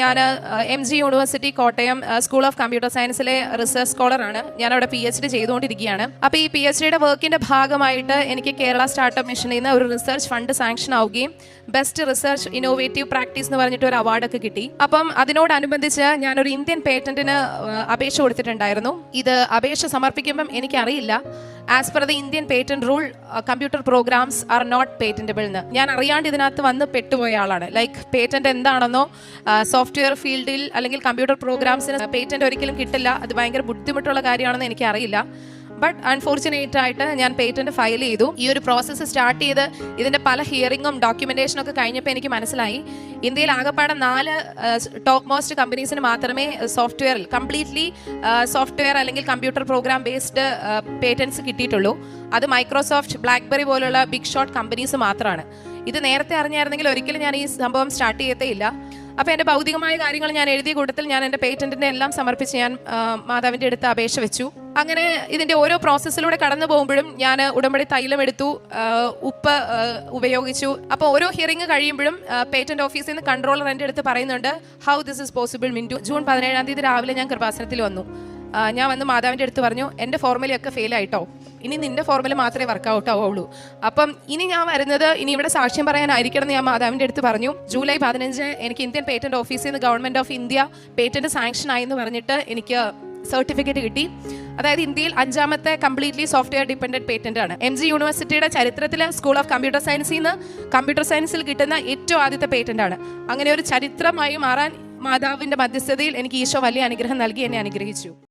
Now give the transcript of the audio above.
ഞാൻ MG university Kottayam school of computer സയൻസിലെ research സ്കോളറാണ്. ഞാൻ അവിടെ PhD ചെയ്തുകൊണ്ടിരിക്കുകയാണ്. അപ്പോൾ ഈ PhDയുടെ വർക്കിൻ്റെ ഭാഗമായിട്ട് എനിക്ക് കേരള സ്റ്റാർട്ടപ്പ് മിഷനിൽ നിന്ന് ഒരു റിസർച്ച് ഫണ്ട് സാങ്ഷൻ ആവുകയും ബെസ്റ്റ് റിസർച്ച് ഇന്നോവേറ്റീവ് പ്രാക്ടീസ് എന്ന് പറഞ്ഞിട്ട് ഒരു അവാർഡൊക്കെ കിട്ടി. അപ്പം അതിനോടനുബന്ധിച്ച് ഞാനൊരു ഇന്ത്യൻ പേറ്റന്റിന് അപേക്ഷ കൊടുത്തിട്ടുണ്ടായിരുന്നു. ഇത് അപേക്ഷ സമർപ്പിക്കുമ്പം എനിക്കറിയില്ല, as per the Indian patent rule computer programs are not patentable എന്ന്. ഞാൻ അറിയാണ്ട് ഇതിനകത്ത് വന്ന് പെട്ടുപോയ ആളാണ്. ലൈക്ക് പേറ്റന്റ് എന്താണെന്നോ സോഫ്റ്റ്വെയർ ഫീൽഡിൽ അല്ലെങ്കിൽ കമ്പ്യൂട്ടർ പ്രോഗ്രാംസിന് പേറ്റന്റ് ഒരിക്കലും കിട്ടില്ല, അത് ഭയങ്കര ബുദ്ധിമുട്ടുള്ള കാര്യമാണെന്ന് എനിക്കറിയില്ല. ബട്ട് അൺഫോർച്ചുനേറ്റ് ആയിട്ട് ഞാൻ പേറ്റന്റ് ഫയൽ ചെയ്തു. ഈ ഒരു പ്രോസസ്സ് സ്റ്റാർട്ട് ചെയ്ത് ഇതിൻ്റെ പല ഹിയറിങ്ങും ഡോക്യുമെന്റേഷനും ഒക്കെ കഴിഞ്ഞപ്പോൾ എനിക്ക് മനസ്സിലായി, ഇന്ത്യയിൽ ആകെപ്പാടെ 4 ടോപ്പ് മോസ്റ്റ് കമ്പനീസിന് മാത്രമേ സോഫ്റ്റ്വെയറിൽ കംപ്ലീറ്റ്ലി സോഫ്റ്റ്വെയർ അല്ലെങ്കിൽ കമ്പ്യൂട്ടർ പ്രോഗ്രാം ബേസ്ഡ് പേറ്റന്റ്സ് കിട്ടിയിട്ടുള്ളൂ. അത് മൈക്രോസോഫ്റ്റ്, ബ്ലാക്ക്ബെറി പോലുള്ള ബിഗ് ഷോട്ട് കമ്പനീസ് മാത്രമാണ്. ഇത് നേരത്തെ അറിഞ്ഞായിരുന്നെങ്കിൽ ഒരിക്കലും ഞാൻ ഈ സംഭവം സ്റ്റാർട്ട് ചെയ്യത്തേയില്ല. അപ്പോൾ എൻ്റെ ഭൗതികമായ കാര്യങ്ങൾ ഞാൻ എഴുതിയ കൂട്ടത്തിൽ ഞാൻ എൻ്റെ പേറ്റന്റിൻ്റെ എല്ലാം സമർപ്പിച്ച് ഞാൻ മാതാവിൻ്റെ അടുത്ത് അപേക്ഷ വെച്ചു. അങ്ങനെ ഇതിൻ്റെ ഓരോ പ്രോസസ്സിലൂടെ കടന്നു പോകുമ്പോഴും ഞാൻ ഉടമ്പടി തൈലം എടുത്തു, ഉപ്പ് ഉപയോഗിച്ചു. അപ്പോൾ ഓരോ ഹിയറിംഗ് കഴിയുമ്പോഴും പേറ്റന്റ് ഓഫീസിൽ നിന്ന് കൺട്രോളർ എൻ്റെ അടുത്ത് പറയുന്നുണ്ട്, how this is possible Mintu. June 17-ാം തീയതി രാവിലെ ഞാൻ കൃപാസനത്തിൽ വന്നു. ഞാൻ വന്ന് മാതാവിൻ്റെ അടുത്ത് പറഞ്ഞു, എൻ്റെ ഫോർമുലയൊക്കെ ഫെയിൽ ആയിട്ടോ, ഇനി നിന്റെ ഫോർമുല മാത്രമേ വർക്കൗട്ട് ആവുള്ളൂ. അപ്പം ഇനി ഞാൻ വരുന്നത് ഇനി ഇവിടെ സാക്ഷ്യം പറയാനായിരിക്കണം എന്ന് ഞാൻ മാതാവിൻ്റെ അടുത്ത് പറഞ്ഞു. ജൂലൈ 15 എനിക്ക് ഇന്ത്യൻ പേറ്റന്റ് ഓഫീസിൽ നിന്ന് government of India patent sanction ആയി എന്ന് പറഞ്ഞിട്ട് എനിക്ക് സർട്ടിഫിക്കറ്റ് കിട്ടി. അതായത് ഇന്ത്യയിൽ 5ാമത്തെ കംപ്ലീറ്റ്ലി സോഫ്റ്റ്വെയർ ഡിപ്പെൻഡന്റ് പേറ്റന്റ് ആണ്. MG യൂണിവേഴ്സിറ്റിയുടെ ചരിത്രത്തിൽ സ്കൂൾ ഓഫ് കമ്പ്യൂട്ടർ സയൻസിൽ നിന്ന് കമ്പ്യൂട്ടർ സയൻസിൽ കിട്ടുന്ന ഏറ്റവും ആദ്യത്തെ പേറ്റന്റ് ആണ്. അങ്ങനെ ഒരു ചരിത്രമായി മാറാൻ മാതാവിൻ്റെ മധ്യസ്ഥതയിൽ എനിക്ക് ഈശോ വലിയ അനുഗ്രഹം നൽകി എന്നെ അനുഗ്രഹിച്ചു.